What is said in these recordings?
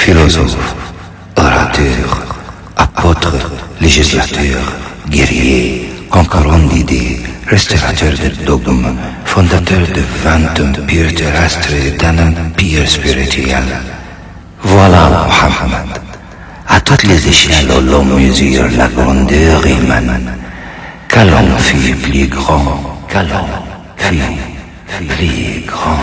Philosophe, orateur, apôtre, législateur, guerrier, conquérant d'idées, restaurateur de dogmes, fondateur de 20 empires terrestres et d'un empire spirituel. Voilà Mohammed. À toutes les échelles où l'on mesure la grandeur humaine, qu'Allah fit plus grand, qu'Allah fit plus grand.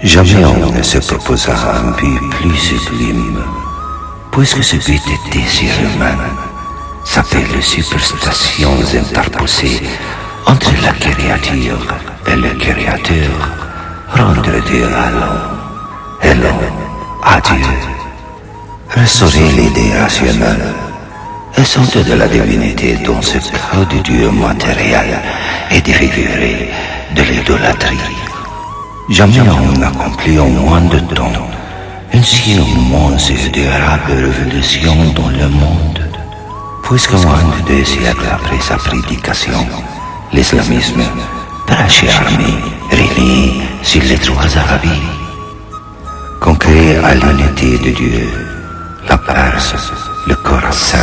Jamais on ne se proposa un but plus sublime, puisque ce but était surhumain, s'appelle les superstitions interposées entre la créature et le créateur, rendre Dieu à l'homme et l'homme à Dieu, restaurer l'idée rationnelle et sentir de la divinité dans ce cas de Dieu matériel et défiguré de l'idolâtrie. Jamais on accomplit en moins de temps une si immense et durable révolution dans le monde, puisque moins de 2 siècles après sa prédication, l'islamisme, prêché armé, relié sur les 3 Arabies, conquérir à l'unité de Dieu, la Perse, le Khorasan,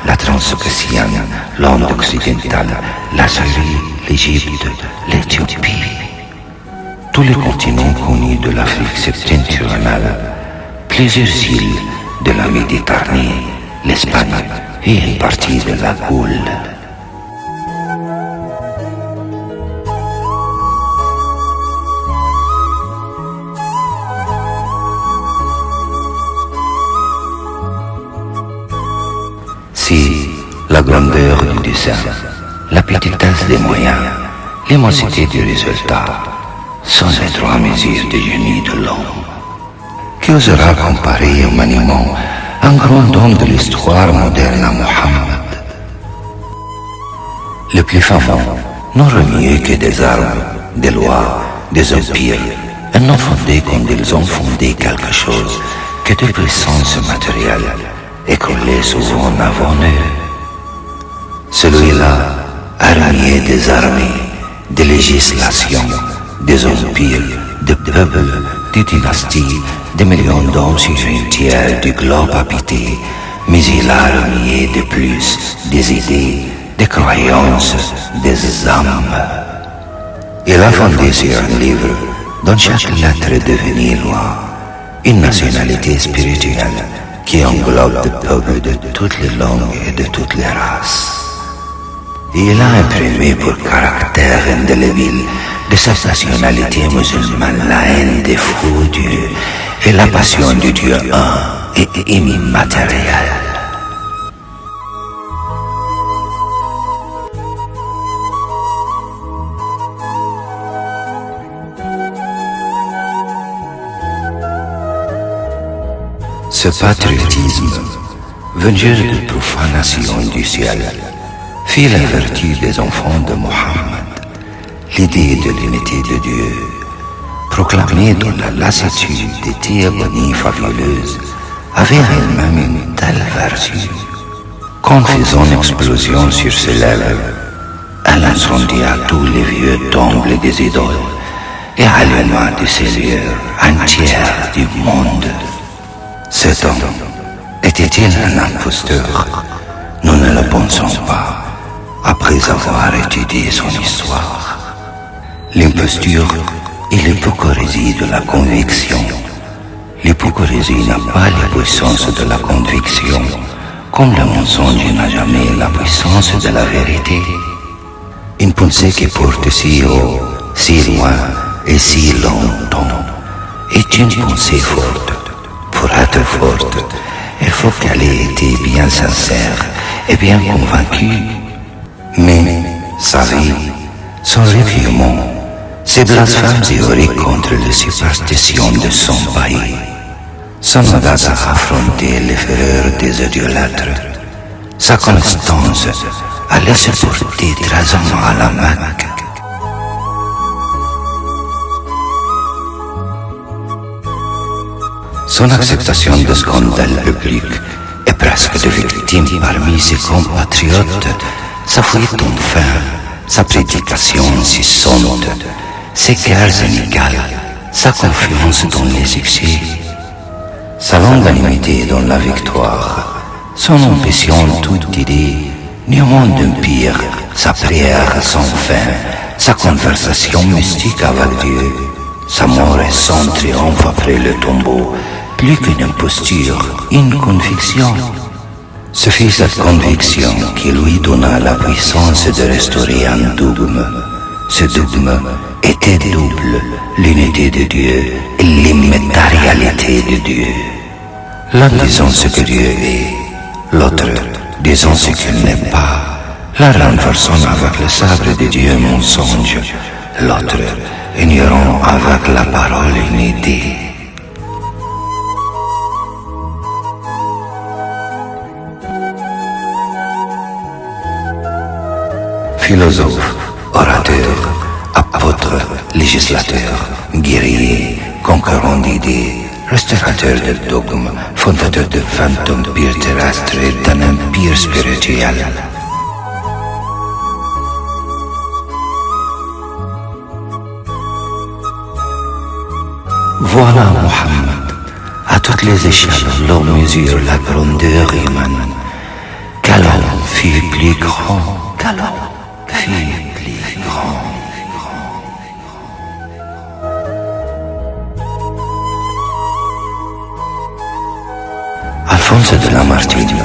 la Transcaucasienne, l'Inde occidentale, la Syrie, l'Égypte, l'Éthiopie, tous les continents connus de l'Afrique septentrionale, plusieurs îles de la Méditerranée, l'Espagne et une partie de la Gaule. Si la grandeur du dessein, la petitesse des moyens, l'immensité du résultat sont les 3 mesures du génie de l'homme, qui osera comparer au maniement un grand homme de l'histoire moderne à Mohammed. Les plus fameux n'ont remué que des armes, des lois, des empires, et n'ont fondé comme ils ont fondé quelque chose que de puissance matérielle et collée souvent avant eux. Celui-là a remué des armées, des législations, des empires, des peuples, des dynasties, des millions d'hommes sur une tiers du globe habité, mais il a remué de plus des idées, des croyances, des âmes. Il a fondé sur un livre dont chaque lettre devenait loi, une nationalité spirituelle qui englobe des peuples de toutes les langues et de toutes les races. Il a imprimé pour caractère indélébile de sa nationalité musulmane la haine des faux dieux et la passion du Dieu un et immatériel. Ce patriotisme, venu de profanation du ciel, fit la vertu des enfants de Mohammed. L'idée de l'unité de Dieu, proclamée dans la lassitude des théogonies fabuleuses, avait elle-même une telle vertu qu'en faisant explosion sur ses lèvres, elle incendia tous les vieux temples des idoles et alluma de ses lieux entières du monde. Cet homme était-il un imposteur? Nous ne le pensons pas, après avoir étudié son histoire. L'imposture est l'hypocrisie de la conviction. L'hypocrisie n'a pas la puissance de la conviction, comme le mensonge n'a jamais la puissance de la vérité. Une pensée qui porte si haut, si loin et si longtemps est une pensée forte. Pour être forte, il faut qu'elle ait été bien sincère et bien convaincue. Mais sa vie, son revirement, ses blasphèmes théoriques contre les superstitions de son pays, son audace à affronter les fureurs des idolâtres, sa constance à les supporter 13 ans à la Mecque. Son acceptation de scandale public et presque de victime parmi ses compatriotes, sa fuite enfin, sa prédication incessante, ses guerres inégales, sa confiance dans les excès, sa longanimité dans la victoire, son ambition toute idée, néanmoins d'un pire, sa prière sans fin, sa conversation mystique avec Dieu, sa mort et son triomphe après le tombeau, plus qu'une imposture, une conviction. Ce fut cette conviction qui lui donna la puissance de restaurer un dogme. Ce dogme était double, l'unité de Dieu et l'immatérialité de Dieu. L'un disant ce que Dieu est, l'autre disant ce qu'il n'est pas, l'un renversant avec le sabre de Dieu un mensonge, l'autre ignorant avec la parole une idée. Philosophe, orateur, apôtre, législateur, guerrier, conquérant d'idées, restaurateur de dogmes, fondateur de 20 empires terrestres et d'un empire spirituel. Voilà Mohammed, à toutes les échelles, l'on mesure la grandeur humaine. Quel homme fut plus grand, quel homme fut plus grand. Alphonse de Lamartine.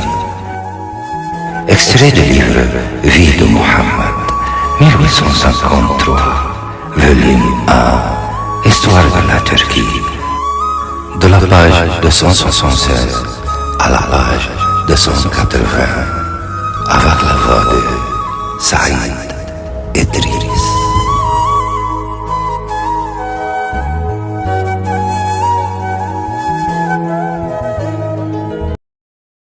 Extrait du livre Vie de Mohammed, 1853, volume 1, Histoire de la Turquie, de la page 276 à la page 280.